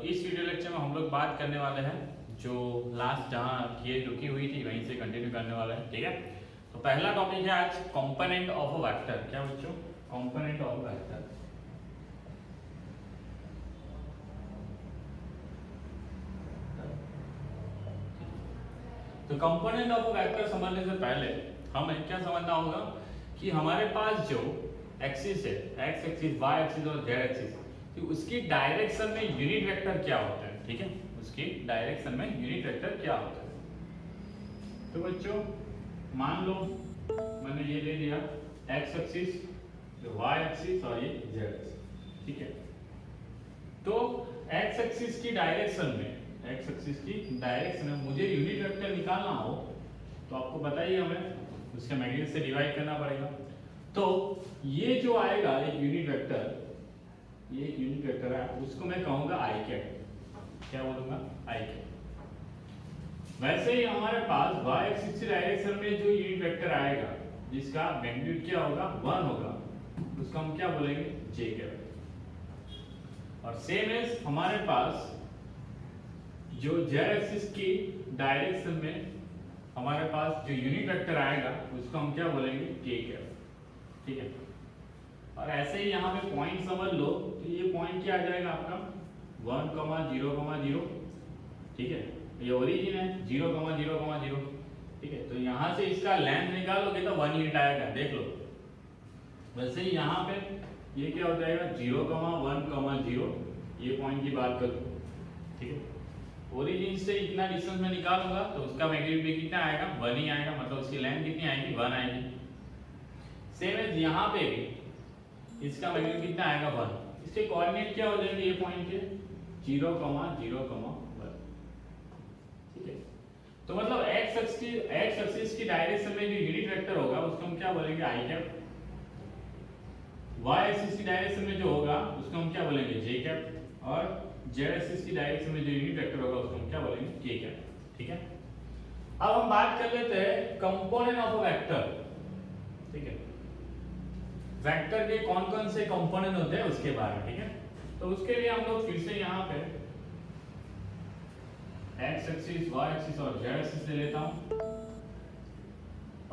इस video lecture में हम लोग बात करने वाले हैं जो लास्ट जहाँ ये रुकी हुई थी वहीं से कंटिन्यू करने वाले हैं। ठीक है, तो पहला टॉपिक है आज कंपोनेंट ऑफ अ वेक्टर। क्या बच्चों? Component of a vector. तो कंपोनेंट ऑफ अ वेक्टर समझने से पहले हमें क्या समझना होगा कि हमारे पास जो एक्सिस है, एक्स एक्सिस, वाई एक्सिस और जेड एक्सिस, तो उसकी डायरेक्शन में यूनिट वेक्टर क्या होता है। ठीक है, उसकी डायरेक्शन में यूनिट वेक्टर क्या होता है। तो बच्चों मान लो मैंने ये ले लिया एक्स एक्सिस, जो वाई एक्सिस और ये जेड एक्सिस। ठीक है, तो एक्स एक्सिस की डायरेक्शन में, एक्स एक्सिस की डायरेक्शन में मुझे यूनिट वेक्टर निकालना हो तो आपको बताइए हमें उसके मैग्नीट्यूड से डिवाइड करना पड़ेगा। तो ये जो आएगा एक यूनिट वेक्टर, ये एक यूनिट वेक्टर है, उसको मैं कहूंगा आई कैप। क्या बोलूंगा? आई कैप। वैसे ही हमारे पास y एक्सिस की डायरेक्शन में जो यूनिट वेक्टर आएगा जिसका मैग्नीट्यूड क्या होगा? 1 होगा, उसको हम क्या बोलेंगे? j cap. और सेम एज हमारे पास जो z एक्सिस की डायरेक्शन में हमारे पास जो यूनिट वेक्टर आएगा उसको हम क्या बोलेंगे? k cap. ठीक है, और ऐसे ही यहाँ पे पॉइंट समझ लो, तो ये पॉइंट क्या आ जाएगा आपका? 1, 0, 0। ठीक है, ये ओरिजिन है 0, 0, 0। ठीक है, तो यहाँ से इसका लेंथ निकालोगे तो 1 यूनिट आएगा, देख लो। वैसे ही यहाँ पे ये क्या हो जाएगा? 0, 1, 0। ये पॉइंट की बात करो। ठीक है, ओरिजिन से इतना डिस्टेंस में निकालूंगा तो उसका मैग्नीट्यूड भी कितना आएगा? 1 ही आएगा, मतलब उसकी लेंथ कितनी आएगी? 1 आएगी। सेम एज यहाँ पे भी इसका मैग्नीट्यूड कितना आएगा? 1। इसके कोऑर्डिनेट क्या हो जाएंगे ये पॉइंट के? 0, 0, 1। ठीक है, तो मतलब एक्स एक्सिस की डायरेक्शन में जो यूनिट वेक्टर होगा उसको हम क्या बोलेंगे? आई कैप। वाई एक्सिस की डायरेक्शन में जो होगा उसको हम क्या बोलेंगे? जे कैप। और जेड एक्सिस की डायरेक्शन में जो यूनिट वेक्टर होगा उसको हम क्या बोलेंगे? के कैप। ठीक है, अब हम बात कर लेते हैं कंपोनेंट ऑफ अ वेक्टर। ठीक है, वेक्टर के कौन कौन से कंपोनेंट होते हैं उसके बारे में। ठीक है, तो उसके लिए हम लोग फिर से यहाँ पे एक्स एक्सिस, वाई एक्सिस और जेड एक्सिस ले लेता हूं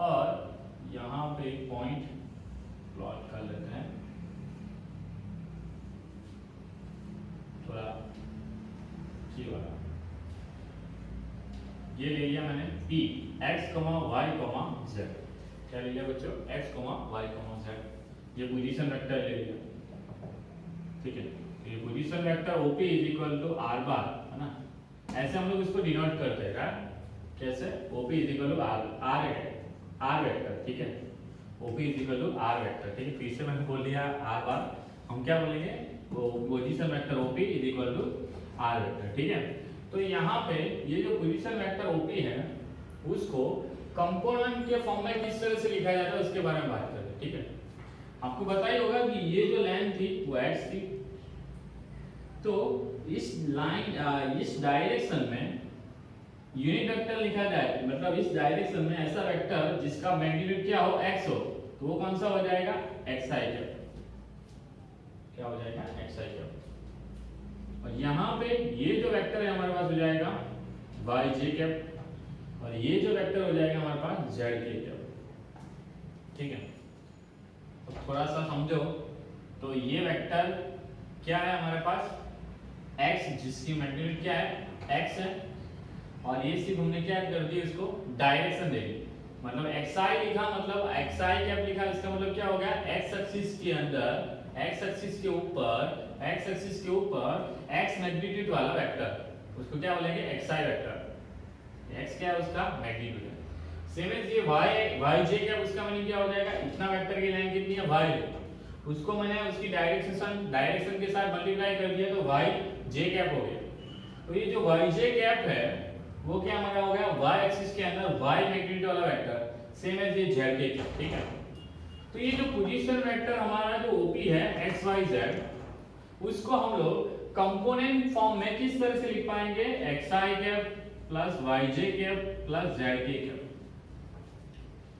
और यहाँ पे एक पॉइंट प्लॉट कर लेते हैं। थोड़ा ये वाला ये ले लिया मैंने P, x, y, z। क्या ले लिया बच्चों? x, y, z। ये पोजीशन वेक्टर ले लिया। ठीक है, ये position vector OP is equal to r bar, है ना? ऐसे हम लोग इसको डिनोट करते हैं। कैसे? OP is equal to r vector. ठीक है, OP is equal to r vector. ठीक है, फिर से मैंने बोल दिया r बार, हम क्या बोलेंगे? वो position vector OP is equal to r vector. ठीक है, तो यहाँ पे ये जो पोजीशन वेक्टर OP है उसको कंपोनेंट के फॉर्म में किस तरह से लिखा जाता है उसके बारे में बात करते हैं। ठीक है, आपको पता ही होगा कि ये जो लाइन थी वो x थी, तो इस लाइन इस डायरेक्शन में यूनिट वेक्टर लिखा जाए, मतलब इस डायरेक्शन में ऐसा वेक्टर जिसका मैग्नीट्यूड क्या हो? x हो, तो वो कौन सा हो जाएगा? xi cap. क्या हो जाएगा? xi cap. और यहाँ पे ये जो वेक्टर है हमारे पास हो जाएगा yj कैप, और ये जो वेक्टर हो जाएगा हमारे पास zk कैप। ठीक है, तो थोड़ा सा समझो, तो ये वेक्टर क्या है हमारे पास? x, जिसकी मैग्नीट्यूड क्या है? x है, और ये सिर्फ हमने क्या कर दी? इसको डायरेक्शन दे दी, मतलब xi लिखा, मतलब xi कैप लिखा, इसका मतलब क्या हो गया? x एक्सिस के अंदर, x एक्सिस के ऊपर, x एक्सिस के ऊपर x मैग्नीट्यूड वाला वेक्टर, उसको क्या बोलेंगे? xi vector. x क्या है? उसका मैग्नीट्यूड है। सेम एज ये yj क्या, उसका मीनिंग क्या हो जाएगा? इतना वेक्टर की लाइन कितनी है? y, उसको मैंने उसकी डायरेक्शन के साथ मल्टीप्लाई कर दिया तो yj कैप हो गया। तो ये जो yj कैप है वो क्या हमारा हो गया? y एक्सिस के अंदर y मैग्नीट्यूड वाला वेक्टर, सेम एज ये zk कैप। ठीक है, तो ये जो पोजीशन वेक्टर हमारा जो OP है x y z, उसको हम लोग कंपोनेंट फॉर्म में किस तरह से लिख पाएंगे? xi cap plus yj cap plus zk cap.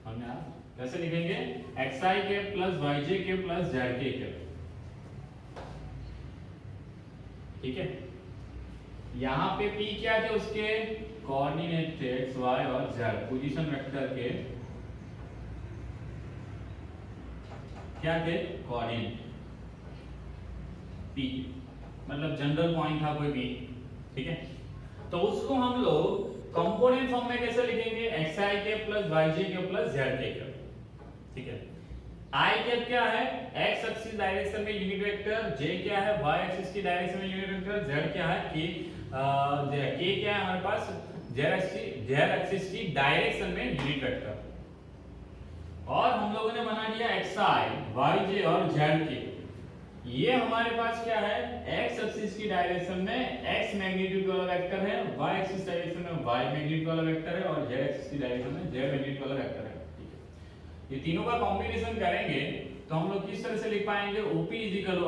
हम यहाँ कैसे लिखेंगे? xi cap plus yj cap plus zk cap. ठीक है, यहाँ पे p क्या थे, उसके कोऑर्डिनेट थे x y और z, पोजीशन वेक्टर के क्या थे, कोऑर्डिनेट p, मतलब जनरल पॉइंट था कोई p, ठीक है। तो उसको हम लोग कंपोनेंट फॉर्म में कैसे लिखेंगे, xi के प्लस yj के प्लस z के, ठीक है। i कैप क्या है, x एक्सिस डायरेक्शन में यूनिट वेक्टर, j क्या है y एक्सिस की डायरेक्शन में यूनिट वेक्टर, z क्या है k क्या है हमारे पास z एक्सिस की डायरेक्शन में यूनिट वेक्टर। और हम लोगों ने बना दिया xi yj और z के, ये हमारे पास क्या है, x एक्सिस की डायरेक्शन में x मैग्नीट्यूड वाला वेक्टर है, y एक्सिस डायरेक्शन में y मैग्नीट्यूड वाला वेक्टर है और z एक्सिस की डायरेक्शन में z मैग्नीट्यूड वाला वेक्टर है, ठीक है। ये तीनों का कॉम्बिनेशन करेंगे तो हम लोग किस तरह से लिख पाएंगे, OP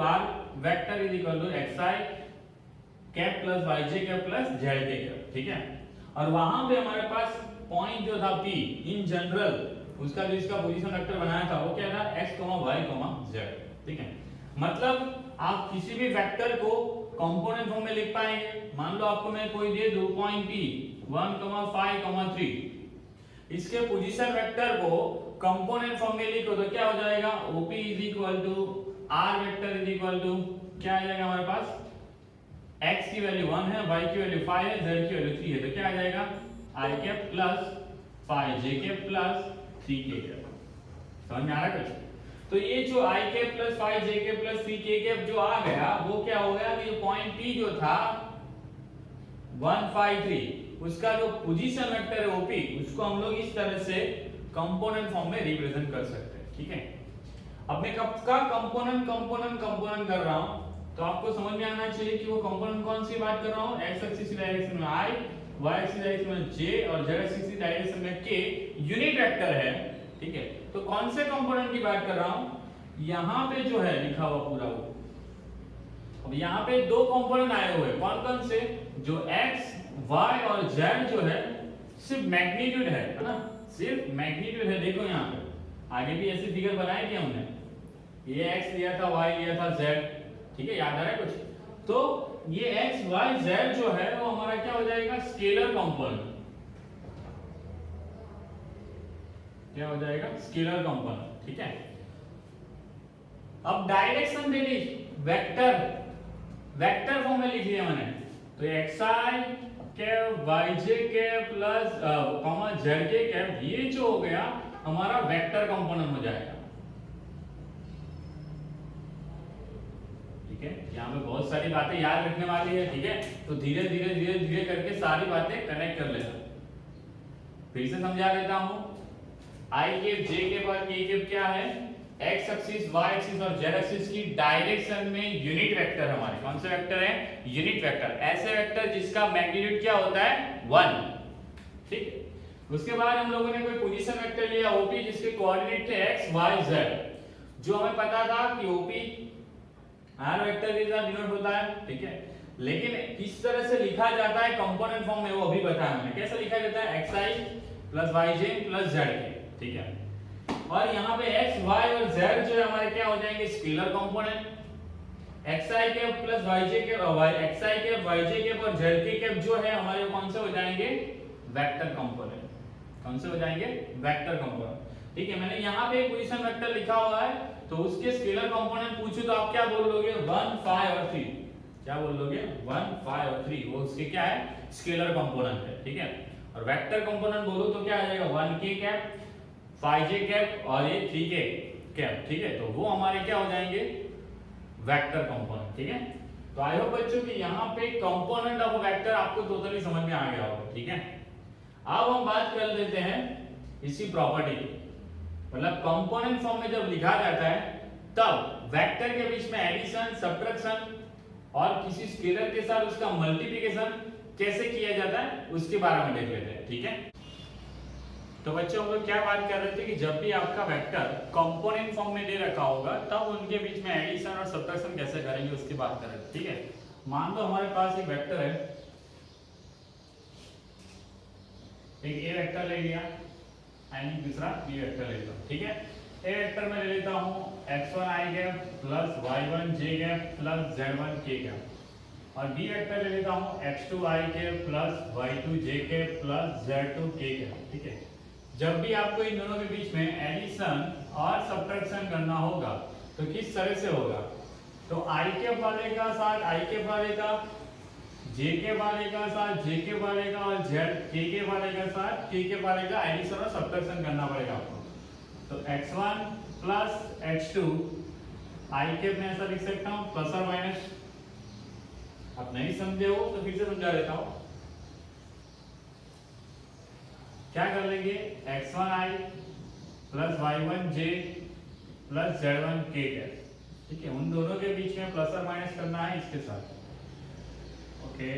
r vector xi cap plus yj cap plus z cap, ठीक है। और वहां पे हमारे पास पॉइंट जो था p इन जनरल, उसका जो इसका पोजीशन वेक्टर बनाया था वो क्या था, x, y, z, ठीक है। मतलब आप किसी भी वेक्टर को कंपोनेंट फॉर्म में लिख पाएंगे। मान लो आपको मैं कोई दे दूं पॉइंट p 1, 5, 3, इसके पोजीशन वेक्टर को कंपोनेंट फॉर्म में लिखो तो क्या हो जाएगा, OP r वेक्टर क्या आ जाएगा हमारे पास, x की वैल्यू 1 है, y की वैल्यू 5 है, z की वैल्यू 3 है, तो क्या आ जाएगा i cap plus 5j cap plus 3k cap. समझ में आ रहा है कुछ? तो ये जो i cap plus 5j cap plus 3k cap जो आ गया वो क्या हो गया, कि पॉइंट p जो था 1, 5, 3, उसका जो पोजीशन वेक्टर है OP, उसको हम लोग इस तरह से कंपोनेंट फॉर्म में रिप्रेजेंट कर सकते हैं, ठीक है। अब मैं कब का कंपोनेंट कर रहा हूं तो आपको समझ में आना चाहिए कि वो कंपोनेंट कौन सी बात कर रहा हूं, x एक्सिस की डायरेक्शन में i, y एक्सिस की डायरेक्शन में j और z एक्सिस की डायरेक्शन में k यूनिट वेक्टर है, ठीक है। तो कौन से कंपोनेंट की बात कर रहा हूं, यहां पे जो है लिखा हुआ पूरा वो, अब यहां पे दो कंपोनेंट आए हुए, कौन कौन से, जो x, y और z जो है सिर्फ मैग्नीट्यूड है ना, सिर्फ मैग्नीट्यूड है। देखो यहां पे आगे भी ऐसी फिगर बनाई थी हमने, ये x लिया था, y लिया था, z, ठीक है, याद आ रहा है कुछ? तो ये x, y, z जो है वो हमारा क्या हो जाएगा, स्केलर कंपोनेंट, क्या हो जाएगा, स्केलर कंपोनेंट, ठीक है। अब डायरेक्शन दे दी, वेक्टर फॉर्म में लिख लिया मैंने, तो xi cap yj cap plus zk cap, ये जो हो गया हमारा वेक्टर कंपोनेंट हो जाएगा, ठीक है। यहाँ पे बहुत सारी बातें याद रखने वाली है, ठीक है, तो धीरे धीरे करके सारी बातें कनेक्ट कर लेना। फिर से समझा देता हूं, i कैप, j कैप और k कैप क्या है, x एक्सिस, y एक्सिस और z एक्सिस की डायरेक्शन में यूनिट वेक्टर हमारे, कौन से वेक्टर है, यूनिट वेक्टर, ऐसे वेक्टर जिसका मैग्नीट्यूड क्या होता है 1, ठीक है। उसके बाद हम लोगों ने कोई पोजीशन वेक्टर लिया OP जिसके कोऑर्डिनेट थे x, y, z, जो हमें पता था कि OP r वेक्टर के साथ डिनोट होता है, ठीक है। लेकिन किस तरह से लिखा जाता है कंपोनेंट फॉर्म में वो अभी बताया मैंने, कैसे लिखा जाता है, xi plus yj plus zk, ठीक है। और यहाँ पे x, y और z जो है हमारे क्या हो जाएंगे, scalar component, xi cap plus yj cap, xi cap, yj cap और zk कैप जो है हमारे कौन से हो जाएंगे, वेक्टर कंपोनेंट, कौन से हो जाएंगे, वेक्टर कंपोनेंट, ठीक है। मैंने यहाँ पे एक पोजीशन वेक्टर लिखा हुआ है, तो उसके स्केलर कंपोनेंट पूछूं तो आप क्या बोल लोगे, 1, 5 और 3, क्या बोल लोगे, 1, 5 और 3, वो उसके क्या है, स्केलर कंपोनेंट है, ठीक है। और वेक्टर कंपोनेंट बोलो तो क्या आ जाएगा, 1k कैप, 5j कैप और ये 3k कैप, ठीक है। तो वो हमारे क्या हो जाएंगे, वेक्टर कंपोनेंट, ठीक है। तो आई होप बच्चों कि यहाँ पे कंपोनेंट ऑफ वेक्टर आपको टोटली समझ में आ गया होगा, ठीक है। अब हम बात कर लेते हैं इसी प्रॉपर्टी की, मतलब कंपोनेंट फॉर्म में जब लिखा जाता है तब वेक्टर के बीच में एडिशन, सब्ट्रैक्शन और किसी स्केलर के साथ उसका मल्टीप्लिकेशन कैसे किया जाता है उसके बारे में देख लेते हैं, ठीक है। तो बच्चों हम लोग क्या बात कर रहे थे कि जब भी आपका वेक्टर कंपोनेंट फॉर्म में दे रखा होगा तब उनके बीच में एडिशन और सब्ट्रैक्शन कैसे करेंगे उसकी बात कर रहे थे, ठीक है। मान लो हमारे पास एक वेक्टर है, एक a वेक्टर ले लिया एंड दूसरा b वेक्टर ले लिया, ठीक है। a वेक्टर में ले लेता हूं x1 i cap plus y1 j cap plus z1 k cap, और बी वेक्टर ले लेता हूँ x2 i के प्लस y2 j के प्लस z2 k के। ठीक है, जब भी आपको इन दोनों के बीच में एडिशन और सब्ट्रैक्शन करना होगा तो किस तरह से होगा, तो i के वाले का साथ i के वाले का, j के वाले का साथ j के वाले का और z k के वाले का साथ k के वाले का एडिशन और सब्ट्रैक्शन करना पड़ेगा आपको। तो x1 प्लस x2 i के मैं ऐसा लिख सकता हूँ प्लस और माइनस। आप नहीं समझे हो तो फिर से समझा देता हूँ। क्या कर लेंगे, x1i plus y1j plus z1k है। ठीक है, उन दोनों के बीच में प्लस और माइनस करना है इसके साथ। ओके,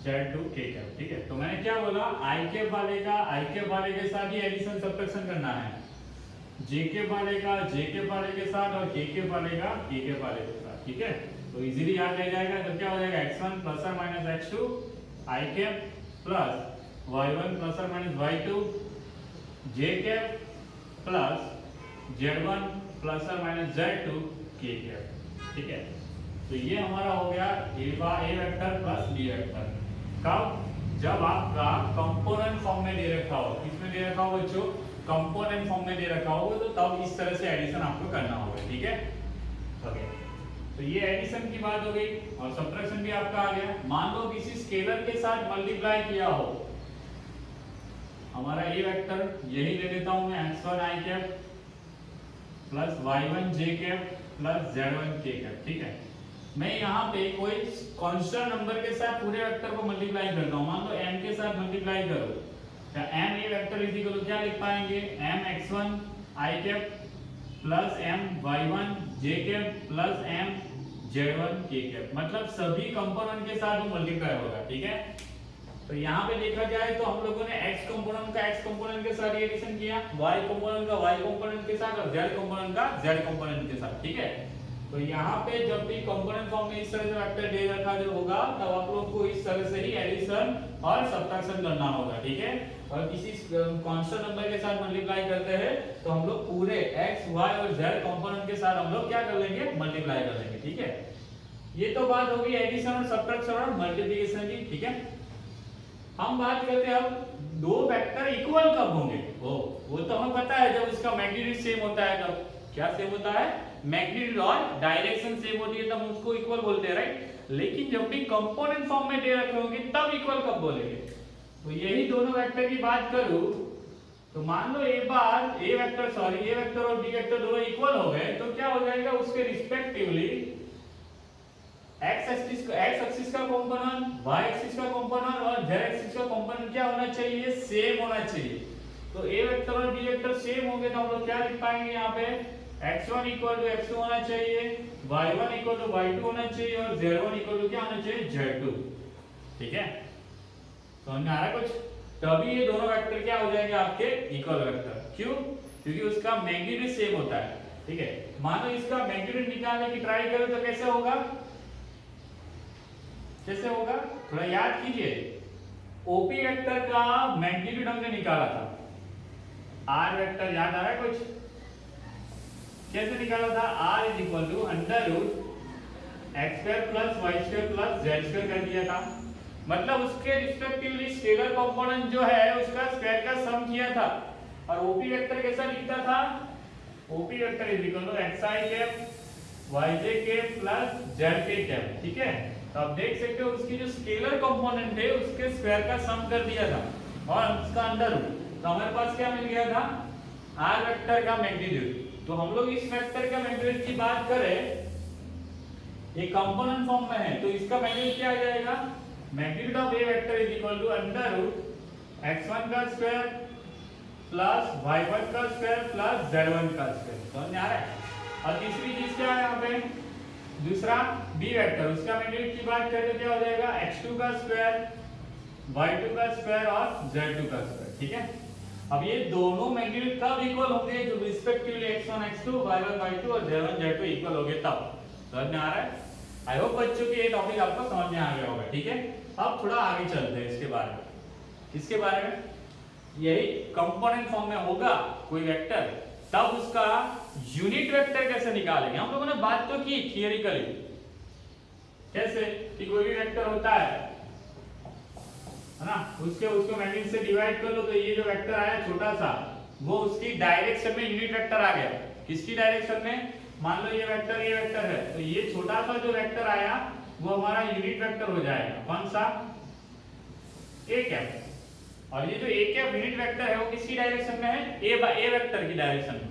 z2k है। ठीक है, तो मैंने क्या बोला, i के वाले के साथ ही एडिशन सब्ट्रैक्शन करना है, j के वाले के साथ और k के वाले के साथ। ठीक है, तो इजीली याद रह जाएगा। तो क्या हो जाएगा, x1 प्लस और माइनस x2 i के प्लस y1 प्लस और माइनस y2 j के प्लस z1 प्लस और माइनस z2 k के। ठीक है, तो ये हमारा हो गया a vector plus b vector. कब, जब आपका कंपोनेंट फॉर्म में दे रखा हो, किसमें दे रखा हो बच्चों, कंपोनेंट फॉर्म में दे रखा होगा, तो तब इस तरह से एडिशन आपको करना होगा। ठीक है, ओके, तो ये एडिशन की बात हो गई और सब्ट्रैक्शन भी आपका आ गया। मान लो किसी स्केलर के साथ मल्टीप्लाई किया हो, हमारा ये वेक्टर यही ले लेता हूं मैं, x1i cap plus y1j cap plus z1k cap. ठीक है, मैं यहाँ पे कोई कांस्टेंट नंबर के साथ पूरे वेक्टर को मल्टीप्लाई करता हूँ। मान लो m के साथ मल्टीप्लाई करो, तो m ये वेक्टर इज इक्वल टू क्या लिख पाएंगे, m x1i cap plus m y1j cap plus m z1k cap, मतलब सभी कंपोनेंट के साथ वो मल्टीप्लाई होगा। ठीक है, तो यहाँ पे देखा जाए तो हम लोगों ने x कंपोनेंट का x कंपोनेंट के साथ एडिशन किया, y कंपोनेंट का y कंपोनेंट के साथ और z कंपोनेंट का z कंपोनेंट के साथ। ठीक है, तो यहाँ पे जब भी कंपोनेंट फॉर्म में इस तरह से वेक्टर दे रखा जो होगा, तब आप लोग को इस तरह से ही एडिशन और सब्ट्रैक्शन करना होगा। ठीक है, और किसी कांस्टेंट नंबर के साथ मल्टीप्लाई करते हैं तो हम लोग पूरे x, y और z कंपोनेंट के साथ हम लोग क्या कर लेंगे, मल्टीप्लाई कर लेंगे। ठीक है, ये तो बात होगी एडिशन और सब्ट्रैक्शन और मल्टीप्लिकेशन की। ठीक है, हम बात करते हैं अब दो वेक्टर इक्वल कब होंगे। वो तो हमें पता है, जब उसका मैग्नीट्यूड सेम होता है। तब क्या सेम होता है, मैग्नीट्यूड और डायरेक्शन सेम होती है, तब उसको इक्वल बोलते हैं, राइट। लेकिन जब भी कंपोनेंट फॉर्म में दे रखे होंगे तब इक्वल कब बोलेंगे। तो यही दोनों वेक्टर की बात करूं तो मान लो ए वेक्टर और बी वेक्टर दोनों इक्वल हो गए, तो क्या हो जाएगा, उसके रिस्पेक्टिवली x एक्सिस का कंपोनेंट, y एक्सिस का कंपोनेंट और z एक्सिस का कंपोनेंट क्या होना चाहिए, सेम होना चाहिए। तो a वेक्टर और b वेक्टर सेम होंगे तो हम लोग क्या लिख पाएंगे, यहाँ पे x1 इक्वल टू x2 होना चाहिए, y1 इक्वल टू y2 होना चाहिए और z1 इक्वल टू क्या होना चाहिए, z2। ठीक है, समझ में आ रहा है कुछ। तभी ये दोनों वेक्टर क्या हो जाएंगे आपके इक्वल वेक्टर। क्यों, क्योंकि उसका मैग्नीट्यूड सेम होता है। ठीक है, मानो इसका मैग्नीट्यूड निकालने की ट्राई करो तो कैसे होगा, थोड़ा याद कीजिए। OP वेक्टर का मैग्नीट्यूड हमने निकाला था, R वेक्टर याद आ रहा है कुछ, कैसे निकाला था, R is equal to under root x square plus y square plus z square कर दिया था। मतलब उसके रिस्पेक्टिवली स्केलर कंपोनेंट जो है उसका स्क्वायर का सम किया था। और OP वेक्टर कैसा लिखता था, OP vector is equal to xi cap yj cap plus zk cap. ठीक है, तो आप देख सकते हो उसकी जो स्केलर कंपोनेंट है उसके स्क्वायर का सम कर दिया था और उसका अंडर रूट, तो हमारे पास क्या मिल गया था, R वेक्टर का मैग्नीट्यूड। तो हम लोग इस वेक्टर का मैग्नीट्यूड की बात करें, ये कंपोनेंट फॉर्म में है, तो इसका मैग्नीट्यूड क्या आ जाएगा, magnitude of A vector is equal to under root x1 का स्क्वायर प्लस y1 का स्क्वायर प्लस z1 का स्क्वायर। समझ में आ रहा है। और तीसरी चीज क्या है यहाँ पे, दूसरा B वेक्टर, उसका मैग्नीट्यूड की बात करें तो क्या हो जाएगा, x2 का स्क्वायर y2 का स्क्वायर और z2 का स्क्वायर। ठीक है, अब ये दोनों मैग्नीट्यूड कब इक्वल होंगे, जो respectively x1 x2 y1 y2 और z1 z2 इक्वल होंगे तब। समझ में आ रहा है। आई होप बच्चों की ये टॉपिक आपको समझ में आ गया होगा। ठीक है, अब थोड़ा आगे चलते हैं इसके बारे में। इसके बारे में यही कंपोनेंट फॉर्म में होगा कोई वेक्टर, तब उसका यूनिट वेक्टर कैसे निकालेंगे। हम लोगों ने बात तो की थियरिकली, कैसे कि कोई भी वेक्टर होता है ना, उसको मैग्नीट्यूड से डिवाइड कर लो तो ये जो वेक्टर आया छोटा सा वो उसकी डायरेक्शन में यूनिट वेक्टर आ गया। किसकी डायरेक्शन में? मान लो ये वेक्टर है तो ये छोटा सा जो वेक्टर आया वो हमारा यूनिट वेक्टर हो जाएगा। कौन सा? A cap. और ये जो ए कैप यूनिट वेक्टर है वो किसकी डायरेक्शन में है? ए वेक्टर की डायरेक्शन में।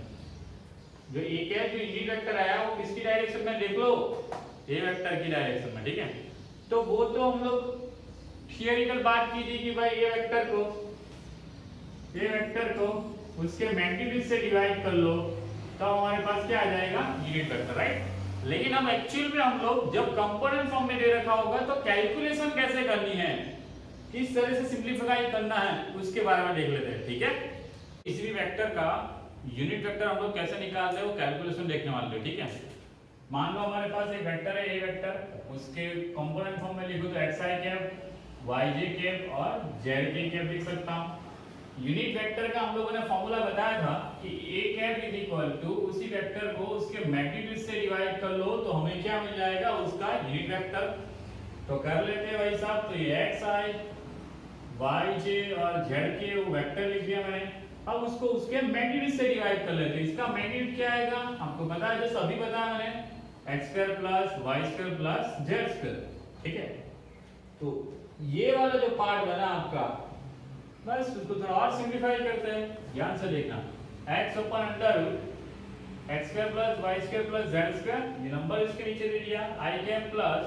जो ए कैप जो यूनिट वेक्टर आया वो किसकी डायरेक्शन में? देख लो, ए वेक्टर की डायरेक्शन में। ठीक है, तो वो तो हम लोग थियोरिकल बात की थी कि भाई ए वेक्टर को उसके मैग्नीट्यूड से डिवाइड कर लो तो हमारे पास क्या आ जाएगा? Unit vector, right. लेकिन हम एक्चुअल में हम लोग जब कंपोनेंट फॉर्म में दे रखा होगा तो कैलकुलेशन कैसे करनी है, किस तरह से सिंपलीफाई करना है, उसके बारे में देख लेते हैं। ठीक है, किसी भी वेक्टर का यूनिट वेक्टर हम लोग कैसे निकालते हैं वो कैलकुलेशन देखने वाले हैं। ठीक है, मान लो हमारे पास एक वेक्टर है ए वेक्टर, उसके कंपोनेंट फॉर्म में लिखो तो xi कैप, yj कैप और zk कैप लिख सकता हूं। यूनिट वेक्टर का हम लोगों ने फॉर्मूला बताया था कि a cap is equal to उसी वेक्टर को उसके मैग्नीट्यूड से डिवाइड कर लो तो हमें क्या मिल जाएगा? उसका यूनिट वेक्टर। तो कर लेते हैं भाई साहब, तो ये xi yj और zk वो वेक्टर लिख दिया मैंने। अब उसको उसके मैग्नीट्यूड से डिवाइड कर लेते हैं। इसका मैग्नीट्यूड क्या आएगा? आपको पता है, जो सभी बताया मैंने, x² plus y² plus z²। ठीक है, तो ये वाला जो पार्ट बना आपका, बस उसको थोड़ा और सिंपलीफाई करते हैं। ध्यान से देखना, x upon under x² plus y² plus z², ये नंबर इसके नीचे दे दिया, i cap plus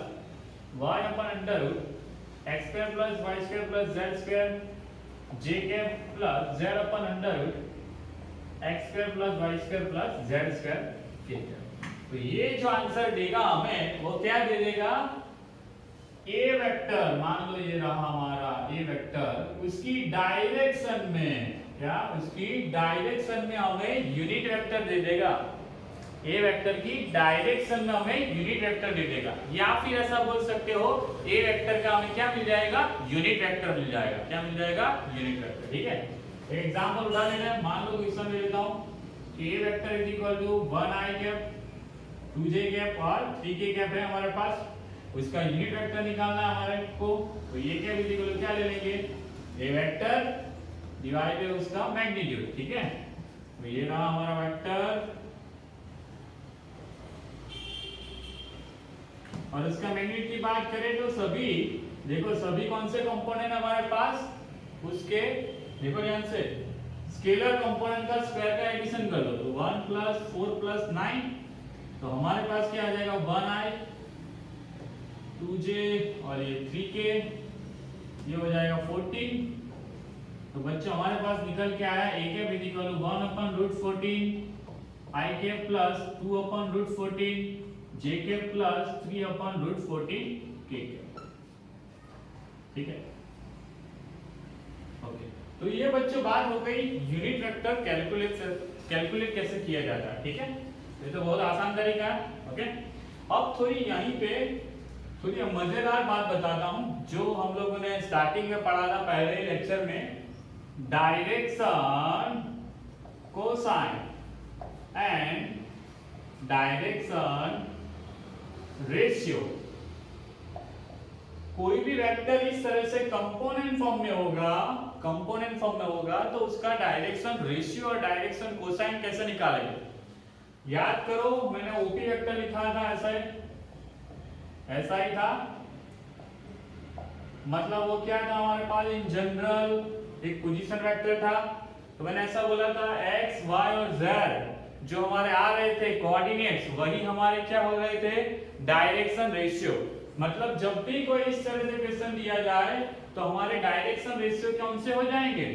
y upon under x² plus y² plus z², j cap plus z upon under x² plus y² plus z² के। तो ये जो आंसर देगा हमें वो क्या दे देगा? ए वेक्टर। मान लो ये रहा हमारा ए वेक्टर, उसकी डायरेक्शन में क्या? उसकी डायरेक्शन में हमें यूनिट वेक्टर दे देगा। ए वेक्टर की डायरेक्शन में हमें यूनिट वेक्टर दे देगा, या फिर ऐसा बोल सकते हो ए वेक्टर का हमें क्या मिल जाएगा? यूनिट वेक्टर मिल जाएगा। क्या मिल जाएगा? Unit vector. ठीक है, एक एग्जांपल उठा लेते हैं। मान लो क्वेश्चन में लेता हूं कि A vector is equal to 1i cap, 2j cap और 3k कैप है हमारे पास। उसका यूनिट वेक्टर निकालना है हमारे को, तो ये क्या इक्वल क्या ले लेंगे? ए वेक्टर डिवाइडेड उसका मैग्नीट्यूड। ठीक है, तो ये रहा हमारा वेक्टर और इसका मैग्नीट्यूड की बात करें तो सभी, देखो सभी कौन से कंपोनेंट हमारे पास? उसके देखो ध्यान से, स्केलर कंपोनेंट का स्क्वायर का एडिशन कर लो तो 1 प्लस 4 प्लस 9, तो हमारे पास क्या आ जाएगा? 1i 2j और ये 3k, ये हो जाएगा 14। तो बच्चों हमारे पास निकल के आया a cap is equal to 1 upon root 14, i cap plus 2 upon root 14, j cap plus 3 upon root 14 k cap. ठीक है, ओके। तो ये बच्चों बात हो गई यूनिट वेक्टर कैलकुलेट कैसे किया जाता है। ठीक है, ये तो बहुत आसान तरीका है। ओके, अब थोड़ी यहीं पे थोड़ी मजेदार बात बताता हूं जो हम लोगों ने स्टार्टिंग में पढ़ा था पहले लेक्चर में, direction, cosine and direction ratio. कोई भी वेक्टर इस तरह से कंपोनेंट फॉर्म में होगा तो उसका डायरेक्शन रेशियो और डायरेक्शन कोसाइन कैसे निकालेंगे? याद करो, मैंने ओपी वेक्टर लिखा था ऐसा ही था। मतलब वो क्या था हमारे पास? इन जनरल एक पोजीशन वेक्टर था। तो मैंने ऐसा बोला था x, y और z जो हमारे आ रहे थे कोऑर्डिनेट्स, वही हमारे क्या हो रहे थे? Direction ratio. मतलब जब भी कोई इस तरह से क्वेश्चन दिया जाए तो हमारे डायरेक्शन रेशियो कौन से हो जाएंगे?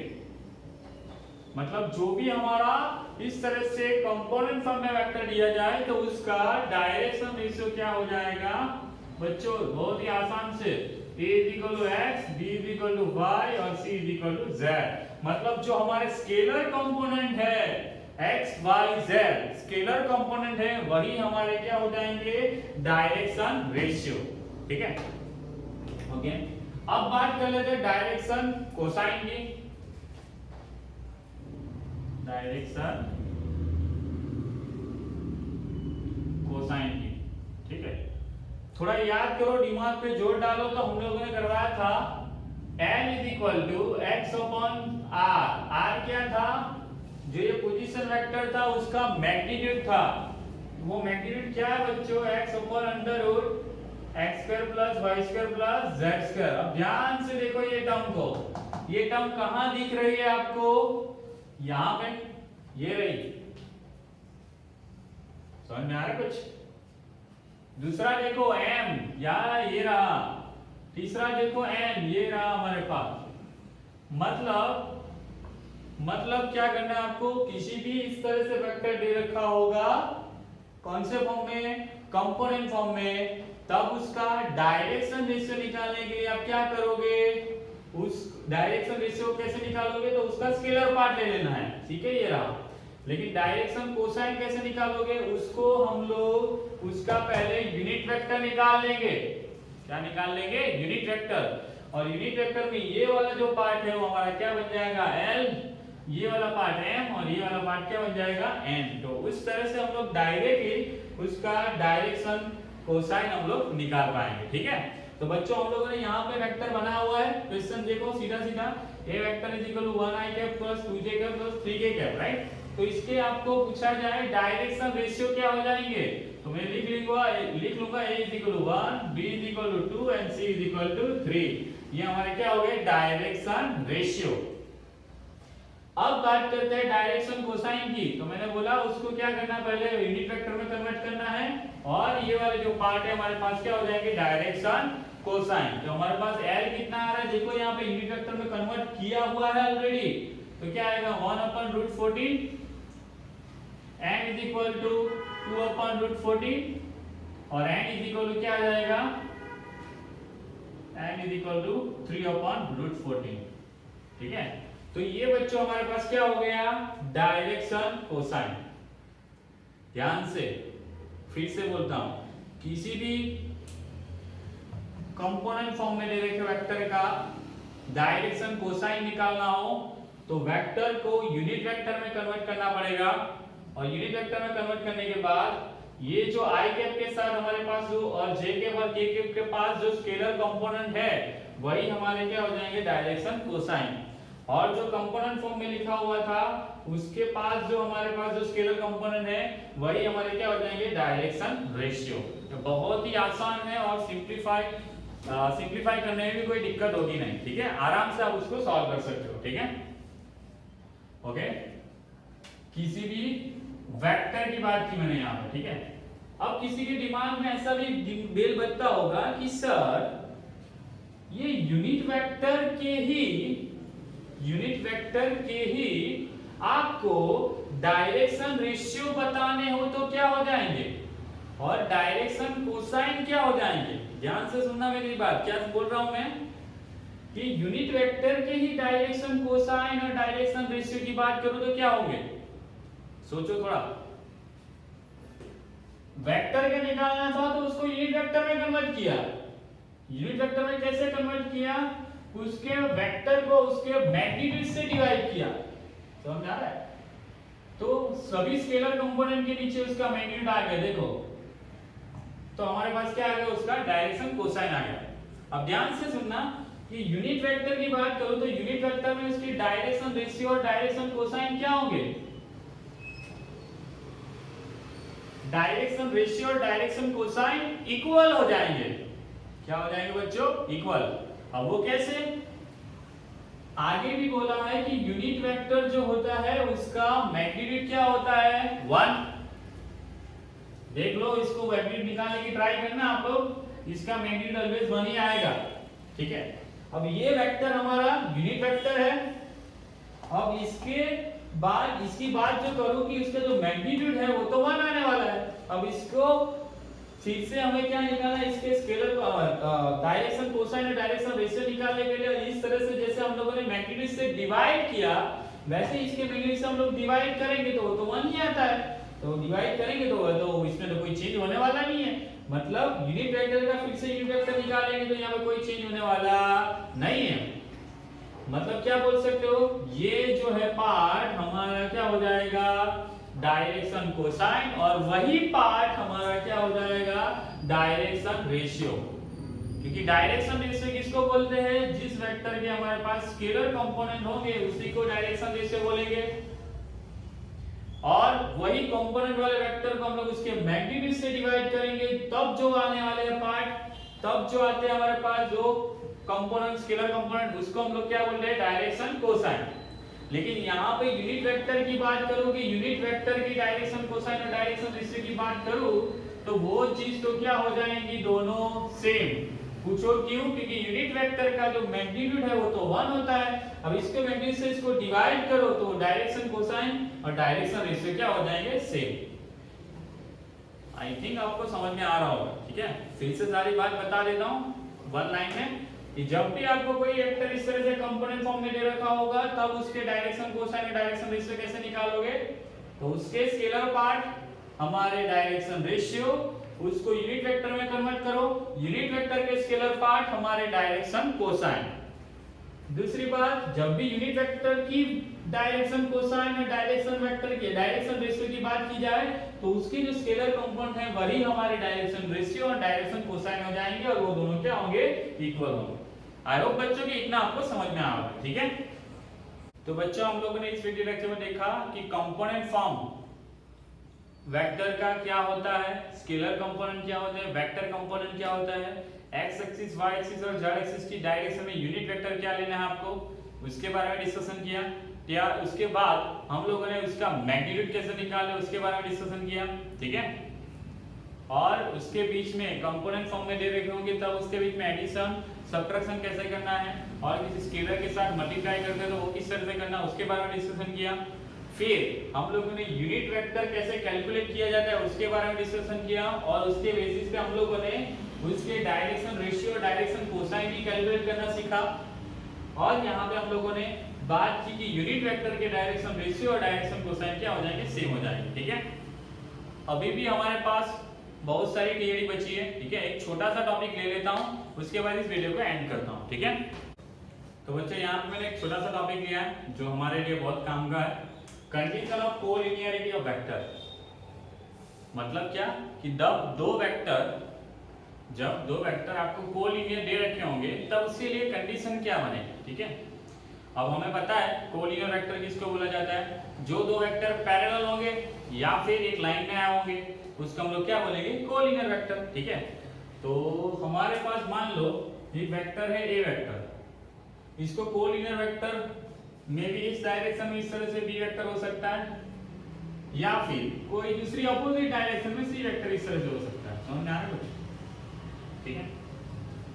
मतलब जो भी हमारा इस तरह से कंपोनेंट फॉर्म में वेक्टर दिया जाए तो उसका डायरेक्शन रेशियो क्या हो जाएगा बच्चों? बहुत ही आसान से a = x, b = y और c = z। मतलब जो हमारे स्केलर कंपोनेंट है x, y, z, scalar component है, वही हमारे क्या हो जाएंगे? Direction ratio. ठीक है, ओके। अब बात कर लेते हैं डायरेक्शन कोसाइन की। डायरेक्शन कोसाइन की, ठीक है। थोड़ा याद करो, दिमाग पे जोर डालो। तो हम लोगों ने करवाया था L is equal to x upon R. R क्या था? जो ये पोजीशन वेक्टर था उसका मैग्नीट्यूड था। वो मैग्नीट्यूड क्या है बच्चों? x upon under root x square plus y square plus z square. अब ध्यान से देखो ये टर्म को, ये टर्म कहां दिख रही है आपको? यहां पे, ये रही। समझ में आ रहा है कुछ? दूसरा देखो m, या ये रहा। तीसरा देखो n, ये रहा हमारे पास। मतलब क्या करना है आपको? किसी भी इस तरह से वेक्टर दे रखा होगा, कौन से फॉर्म में? कंपोनेंट फॉर्म में, तब उसका डायरेक्शन रेशियो निकालने के लिए आप क्या करोगे? उस डायरेक्शन रेशियो कैसे निकालोगे? तो उसका स्केलर पार्ट ले लेना है, ठीक है, ये रहा। लेकिन डायरेक्शन कोसाइन कैसे निकालोगे? उसको हम लोग उसका पहले यूनिट वेक्टर निकाल लेंगे। क्या निकाल लेंगे? Unit vector. और यूनिट वेक्टर में ये वाला जो पार्ट है वो हमारा क्या बन जाएगा? L, ये वाला पार्ट m, और ये वाला पार्ट क्या बन जाएगा? n। तो उस तरह से हम लोग डायरेक्टली उसका डायरेक्शन कोसाइन हम लोग निकाल पाएंगे, ठीक है। तो बच्चों हम लोगों ने यहाँ पे वेक्टर बना हुआ है। क्वेश्चन देखो सीधा सीधा, a vector is equal to 1i cap plus 2j cap plus 3k cap, right. तो इसके आपको पूछा जाए डायरेक्शन रेशियो क्या हो जाएंगे? तो मैं लिख लूंगा a is equal to 1, b is equal to 2 and c is equal to 3। ये हमारे क्या हो गए? Direction ratio. अब बात करते हैं डायरेक्शन कोसाइन की। तो मैंने बोला उसको क्या करना, पहले यूनिट वेक्टर में कन्वर्ट करना है, और ये वाले जो पार्ट है हमारे पास क्या हो जाएंगे? Direction cosine. तो हमारे पास L कितना आ रहा है? देखो यहाँ पे यूनिट वेक्टर में कन्वर्ट किया हुआ है ऑलरेडी। तो क्या आएगा? 1/√40 n इज इक्वल टू 2/√40, और n इज इक्वल टू क्या आ जाएगा? n इज इक्वल टू 3/√40, ठीक है। तो ये बच्चों हमारे पास क्या हो गया? Direction cosine. ध्यान से फिर से बोलता हूं, किसी भी कंपोनेंट फॉर्म में दे रखे वेक्टर का डायरेक्शन कोसाइन निकालना हो तो वेक्टर को यूनिट वेक्टर में कन्वर्ट करना पड़ेगा, और यूनिट वेक्टर में कन्वर्ट करने के बाद ये जो i कैप के साथ हमारे पास जो, और j कैप और k कैप के पास जो स्केलर कंपोनेंट है वही हमारे क्या हो जाएंगे? Direction cosine. और जो कंपोनेंट फॉर्म में लिखा हुआ था उसके पास जो हमारे पास जो स्केलर कंपोनेंट है वही हमारे क्या हो जाएंगे? Direction ratio. तो बहुत ही आसान है, और सिंप्लीफाई करने में भी कोई दिक्कत होगी नहीं, ठीक है। आराम से आप उसको सॉल्व कर सकते हो, ठीक है, ओके। किसी भी वेक्टर की बात की मैंने यहाँ पर, ठीक है। अब किसी के दिमाग में ऐसा भी बेल बजता होगा कि सर ये यूनिट वेक्टर के ही आपको डायरेक्शन रेशियो बताने हो तो क्या हो जाएंगे, और डायरेक्शन कोसाइन क्या हो जाएंगे? ध्यान से सुनना मेरी बात, क्या बोल रहा हूं मैं कि यूनिट वेक्टर के ही डायरेक्शन कोसाइन और डायरेक्शन रेशियो की बात करूं तो क्या होंगे? सोचो थोड़ा। वेक्टर का निकालना था तो उसको यूनिट वेक्टर में कन्वर्ट किया। यूनिट वेक्टर में कैसे कन्वर्ट किया? उसके वेक्टर को उसके मैग्नीट्यूड से डिवाइड किया। समझ आ रहा है? तो सभी स्केलर कंपोनेंट के नीचे उसका मैग्नीट्यूड आ गया, देखो। तो हमारे पास क्या आ गया? उसका डायरेक्शन कोसाइन आ गया। अब ध्यान से सुनना कि यूनिट वेक्टर की बात करो तो यूनिट वेक्टर में उसकी डायरेक्शन रेशियो और डायरेक्शन कोसाइन क्या होंगे? डायरेक्शन रेशियो और डायरेक्शन कोसाइन इक्वल हो जाएंगे। क्या हो जाएंगे बच्चों? इक्वल। अब वो कैसे? आगे भी बोला है कि यूनिट वेक्टर जो होता है उसका मैग्नीट्यूड क्या होता है? 1। देख लो, इसको मैग्नीट्यूड निकालने की ट्राई करना आप लोग, इसका मैग्नीट्यूड ऑलवेज 1 ही आएगा, ठीक है। अब ये वेक्टर हमारा यूनिट वेक्टर है। अब इसकी बात जो करूं कि उसका जो मैग्नीट्यूड है वो तो 1 आने वाला है। अब इसको फिर से हमें क्या निकालना है? इसके स्केलर डायरेक्शन कोसाइन और डायरेक्शन रेशियो निकालने के लिए इस तरह से जैसे हम लोगों ने मैग्नीट्यूड से डिवाइड किया वैसे इसके मैग्नीट्यूड से हम लोग डिवाइड करेंगे तो वो तो 1 ही आता है। तो डिवाइड करेंगे तो इसमें तो कोई चेंज होने वाला नहीं है। मतलब यूनिट वेक्टर का फिर से यूनिट वेक्टर निकालेंगे तो यहाँ पे कोई चेंज होने वाला नहीं है। मतलब क्या बोल सकते हो? ये जो है पार्ट हमारा क्या हो जाएगा? डायरेक्शन कोसाइन, और वही पार्ट हमारा क्या हो जाएगा? डायरेक्शन रेशियो, क्योंकि डायरेक्शन रेशियो किसको बोलते हैं, जिस वेक्टर के हमारे पास स्केलर कंपोनेंट होंगे उसी को डायरेक्शन रेशियो बोलेंगे, और वही कंपोनेंट वाले वेक्टर को हम लोग उसके मैग्नीट्यूड से डिवाइड करेंगे, तब जो आने वाले पार्ट, तब जो आते हैं हमारे पास जो कंपोनेंट स्केलर कंपोनेंट, उसको हम लोग क्या बोल रहे हैं, डायरेक्शन कोसाइन। लेकिन यहाँ पे यूनिट वेक्टर की बात करूं कि यूनिट वेक्टर की डायरेक्शन कोसाइन और डायरेक्शन रेशियो की बात करूं तो वो चीज तो क्या हो जाएंगी, दोनों सेम। पूछो क्यों, क्योंकि यूनिट वेक्टर का जो मैग्नीट्यूड है वो तो 1 होता है, अब इसके मैग्नीट्यूड से इसको डिवाइड करो तो डायरेक्शन कोसाइन और डायरेक्शन रेशियो क्या हो जाएंगे, सेम। आई थिंक आपको समझ में आ रहा होगा, ठीक है। फिर से सारी बात बता देता हूं वन लाइन में, कि जब भी आपको कोई वेक्टर इस तरह से कंपोनेंट फॉर्म में दे रखा होगा तब उसके डायरेक्शन कोसाइन और डायरेक्शन रेशियो कैसे निकालोगे, तो उसके स्केलर पार्ट हमारे डायरेक्शन रेशियो, उसको यूनिट वेक्टर में कन्वर्ट करो, यूनिट वेक्टर के स्केलर पार्ट हमारे डायरेक्शन कोसाइन। दूसरी बात, जब भी यूनिट वेक्टर की डायरेक्शन कोसाइन और डायरेक्शन वेक्टर की डायरेक्शन रेशियो की बात की जाए तो उसकी जो स्केलर कंपोनेंट है वही हमारे डायरेक्शन रेशियो और डायरेक्शन कोसाइन हो जाएंगे और वो दोनों क्या होंगे, इक्वल होंगे। आई होप बच्चों कि इतना आपको समझ में आ रहा है, ठीक है। तो बच्चों हम लोगों ने इस वीडियो लेक्चर में देखा कि कंपोनेंट फॉर्म वेक्टर का क्या होता है, स्केलर कंपोनेंट क्या होता है, वेक्टर कंपोनेंट क्या होता है, एक्स एक्सिस, वाई एक्सिस और जेड एक्सिस की डायरेक्शन में यूनिट वेक्टर क्या लेना है आपको, उसके बारे में डिस्कशन किया। या उसके बाद हम लोगों ने उसका मैग्नीट्यूड कैसे निकाले उसके बारे में डिस्कशन किया, ठीक है। और उसके बीच में कंपोनेंट फॉर्म में दे रखे होंगे तब उसके बीच में एडिशन सब्ट्रैक्शन कैसे करना है, और किसी स्केलर के साथ मल्टीप्लाई करते हैं तो वो किस तरह से करना, उसके बारे में डिस्कशन किया। फिर हम लोगों ने यूनिट वेक्टर कैसे कैलकुलेट किया जाता है उसके बारे में डिस्कशन किया, और उसके बेसिस पे हम लोगों ने उसके डायरेक्शन रेशियो और डायरेक्शन कोसाइन भी कैलकुलेट करना सीखा। और यहाँ पे हम लोगों ने बात की कि यूनिट वेक्टर के डायरेक्शन रेशियो और डायरेक्शन कोसाइन क्या हो जाएंगे, सेम हो जाएंगे, ठीक है। अभी भी हमारे पास बहुत सारी थियरी बची है, ठीक है। एक छोटा सा टॉपिक ले लेता हूँ, उसके बाद इस वीडियो को एंड करता हूँ, ठीक है। तो बच्चों यहाँ पे मैंने एक छोटा सा टॉपिक लिया है जो हमारे लिए बहुत काम का है, condition of collinearity of vector. मतलब क्या कि जब दो वेक्टर आपको कोलिनियर दे रखे होंगे तब उसके लिए कंडीशन क्या बनेगी, ठीक है। अब हमें पता है कोलिनियर वेक्टर किसको बोला जाता है, जो दो वेक्टर पैरेलल होंगे या फिर एक लाइन में आए होंगे उसको हम लोग क्या बोलेंगे, कोलिनियर वेक्टर, ठीक है। तो हमारे पास मान लो एक वेक्टर है ए वेक्टर, इसको कोलिनियर वेक्टर में भी इस डायरेक्शन में इस तरह से बी वेक्टर हो सकता है, या फिर कोई दूसरी अपोजिट डायरेक्शन में सी वेक्टर इस तरह से हो सकता है। समझ में आ रहा है कुछ, ठीक है।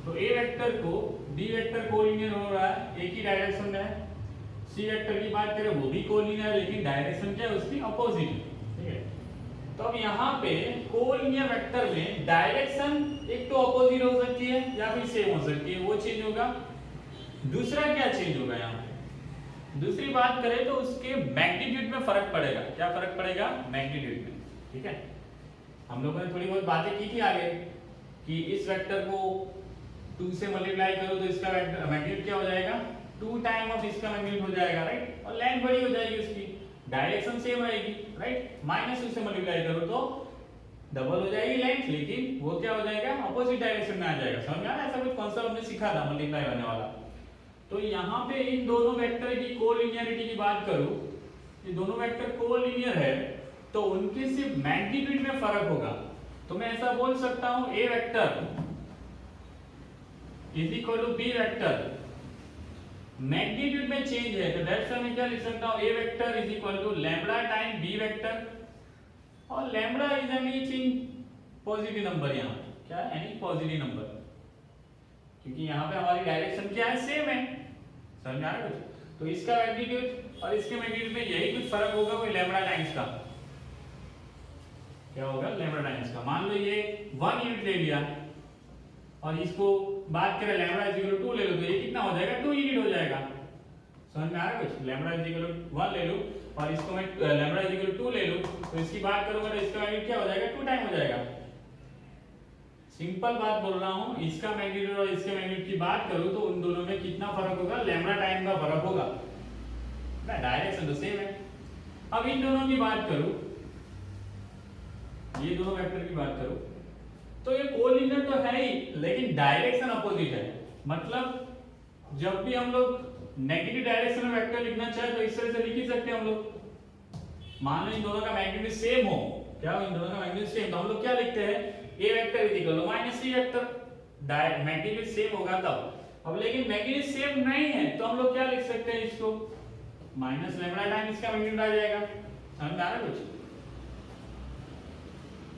तो ए वेक्टर को बी वेक्टर कोलिनियर हो रहा है, एक ही डायरेक्शन में है। सी वेक्टर की बात करें वो भी कोलिनियर है लेकिन डायरेक्शन क्या है उसकी अपोजिट है, ठीक है। तो अब यहाँ पे कोलिनियर वेक्टर में डायरेक्शन एक तो अपोजिट हो सकती है या फिर सेम हो सकती है, वो चेंज होगा। दूसरा क्या चेंज होगा, यहाँ पे दूसरी बात करें तो उसके मैग्नीट्यूड में फर्क पड़ेगा। क्या फर्क पड़ेगा, मैग्नीट्यूड में, ठीक है। हम लोगों ने थोड़ी बहुत बातें की थी आगे कि इस वेक्टर को 2 से मल्टीप्लाई करो तो इसका मैग्नीट्यूड क्या हो जाएगा, 2 टाइम ऑफ इसका मैग्नीट्यूड हो जाएगा, राइट। और लेंथ बड़ी हो जाएगी उसकी, डायरेक्शन सेम रहेगी, राइट। -2 से मल्टीप्लाई करो तो डबल हो जाएगी लेंथ, लेकिन वो क्या हो जाएगा, अपोजिट डायरेक्शन में आ जाएगा। समझ में आ रहा है, ऐसा कुछ कॉन्सेप्ट हमने सीखा था मल्टीप्लाई होने वाला। तो यहाँ पे इन दोनों वेक्टर की कोलिनियरिटी की बात करूं, ये दोनों वेक्टर कोलिनियर है तो उनके सिर्फ मैग्नीट्यूड में फर्क होगा। तो मैं ऐसा बोल सकता हूं A vector is equal to B vector, magnitude में चेंज है तो दैट्स व्हाई मैं क्या लिख सकता हूं, A vector is equal to lambda time B vector, और lambda is anything positive number, यहाँ क्या है, एनी पॉजिटिव नंबर, क्योंकि यहाँ पे हमारी डायरेक्शन क्या है, सेम है। समझ में आ रहा है कुछ। तो इसका मैग्नीट्यूड और इसके मैग्नीट्यूड में यही कुछ फर्क होगा, कोई लैम्बडा टाइम्स का क्या होगा, लैम्बडा टाइम्स का। मान लो ये 1 यूनिट ले लिया और इसको बात करें लैम्बडा इज इक्वल टू 2 ले लो तो ये कितना हो जाएगा, 2 यूनिट हो जाएगा। समझ में आ रहा है कुछ। लैम्बडा इज इक्वल टू 1 ले लो और इसको मैं लैम्बडा इज इक्वल टू 2 ले लूं तो इसकी बात करूंगा तो इसका मैग्नीट्यूड क्या हो जाएगा, 2 टाइम हो जाएगा। सिंपल बात बोल रहा हूं, इसका मैग्नीट्यूड और इसके मैग्नीट्यूड की बात करूं तो उन दोनों में कितना फर्क होगा, लैम्बडा टाइम का फर्क होगा ना, डायरेक्शन तो सेम है। अब इन दोनों की बात करूं, ये दोनों वेक्टर की बात करूं तो ये कोलिनियर तो है ही, लेकिन डायरेक्शन अपोजिट है। मतलब जब भी हम लोग नेगेटिव डायरेक्शन में वेक्टर लिखना चाहे तो इस तरह से लिख ही सकते हैं हम लोग। मान लो इन दोनों का मैग्नीट्यूड सेम हो, क्या हो, इन दोनों का मैग्नीट्यूड सेम, तो हम लोग क्या लिखते हैं, a vector is equal to minus c vector, magnitude same होगा तब। अब लेकिन मैग्नीट्यूड सेम नहीं है तो हम लोग क्या लिख सकते हैं इसको, माइनस लैम्डा टाइम इसका मैग्नीट्यूड आ जाएगा। समझ में आ रहा है कुछ?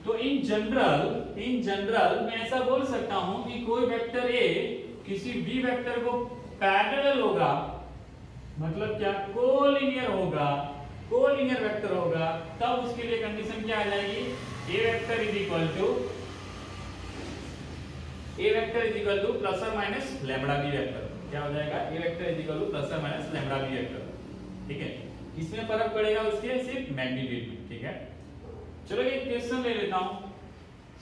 तो इन जनरल मैं ऐसा बोल सकता हूं कि कोई वेक्टर a किसी b वेक्टर को पैरेलल होगा, मतलब क्या, कोलिनियर होगा, कोलिनियर वेक्टर होगा, तब उसके लिए कंडीशन क्या आ जाएगी, a vector is equal to plus और माइनस लैम्डा b वेक्टर। क्या हो जाएगा, a vector is equal to plus और माइनस लैम्डा b वेक्टर। ठीक है, इसमें फर्क पड़ेगा उसके सिर्फ मैग्नीट्यूड में। ठीक है, चलो एक क्वेश्चन ले लेता हूं।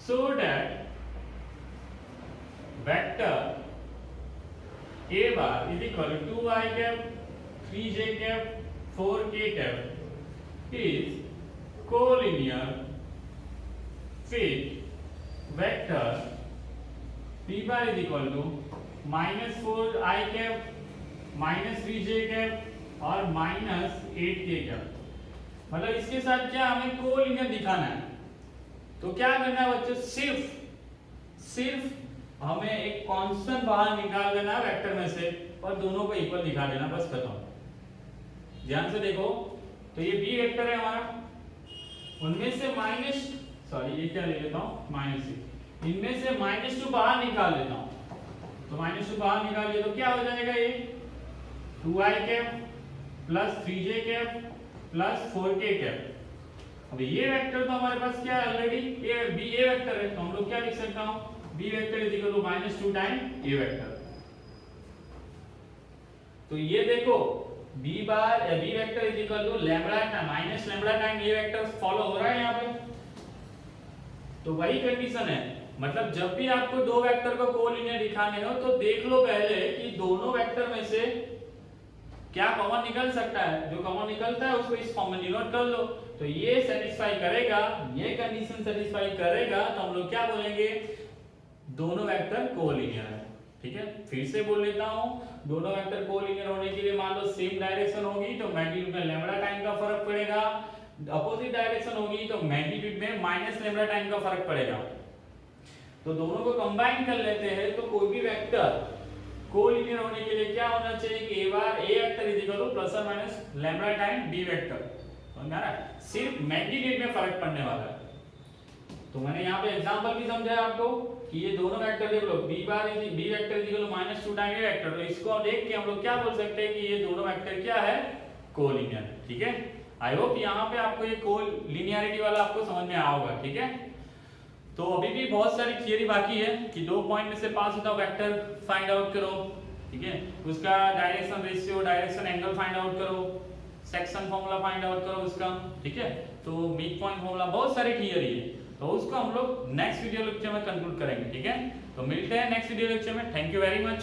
So that vector a bar is equal to 2i cap 3j cap 4k cap is collinear with vector b bar is equal to -4i cap -3j cap और -8k कैप। मतलब इसके साथ क्या हमें कोलिनियर दिखाना है, तो क्या करना है बच्चों, सिर्फ हमें एक कांस्टेंट बाहर निकाल देना है वेक्टर में से और दोनों को इक्वल दिखा देना, बस खत्म। ध्यान से देखो, तो ये b वेक्टर है हमारा, उनमें से ये क्या ले लेता हूं, -6, इनमें से -2 बाहर निकाल लेता हूं, तो -2 बाहर निकाल लिया तो क्या हो जाएगा, ये 2i cap plus 3j cap plus 4k cap. अब ये वेक्टर तो हमारे पास क्या है ऑलरेडी, a वेक्टर है, तो हम लोग क्या लिख सकता हूं, b vector is equal to -2 time a vector. तो ये देखो b vector is equal to lambda minus lambda time a vector follow हो रहा है यहाँ पे। तो वही कंडीशन है, मतलब जब भी आपको दो वेक्टर को कोलिनियर दिखाने हो तो देख लो पहले कि दोनों वेक्टर में से क्या कॉमन निकल सकता है, जो कॉमन निकलता है उसको इस फॉर्म में डिनोट कर लो। तो ये सेटिस्फाई करेगा, ये कंडीशन सेटिस्फाई करेगा, तो हम लोग क्या बोलेंगे, दोनों वेक्टर कोलिनियर है। ठीक है, फिर से बोल लेता हूं, दोनों वेक्टर कोलिनियर होने के लिए मान लो सेम डायरेक्शन होगी तो मैग्नीट्यूड में लैम्डा टाइम का फर्क पड़ेगा, अपोजिट डायरेक्शन होगी तो मैग्नीट्यूड में माइनस लैम्डा टाइम का फर्क पड़ेगा। तो दोनों को कंबाइन कर लेते हैं तो कोई भी वेक्टर कोलिनियर होने के लिए क्या होना चाहिए कि a vector is equal to plus और minus lambda time b vector. समझ में आ रहा है, सिर्फ मैग्नीट्यूड में फर्क पड़ने वाला है। तो मैंने यहाँ पे एग्जांपल भी समझाया आपको कि ये दोनों वेक्टर देख लो, b vector is equal to -2 time a vector, तो इसको देख के हम लोग क्या बोल सकते हैं कि ये दोनों वेक्टर क्या है, कोलिनियर। ठीक है, आई होप यहाँ पे आपको ये कोलिनियरिटी वाला आपको समझ में आया होगा। ठीक है, तो अभी भी बहुत सारी थियरी बाकी है कि 2 पॉइंट में से पास होता वेक्टर फाइंड आउट करो। ठीक है, उसका direction ratio, direction angle find out करो, सेक्शन फॉर्मूला फाइंड आउट करो उसका। ठीक है, तो मिड पॉइंट फॉर्मूला, बहुत सारी थियरी है, तो उसको हम लोग नेक्स्ट वीडियो लेक्चर में कंक्लूड करेंगे। ठीक है, तो मिलते हैं नेक्स्ट वीडियो लेक्चर में। Thank you very much.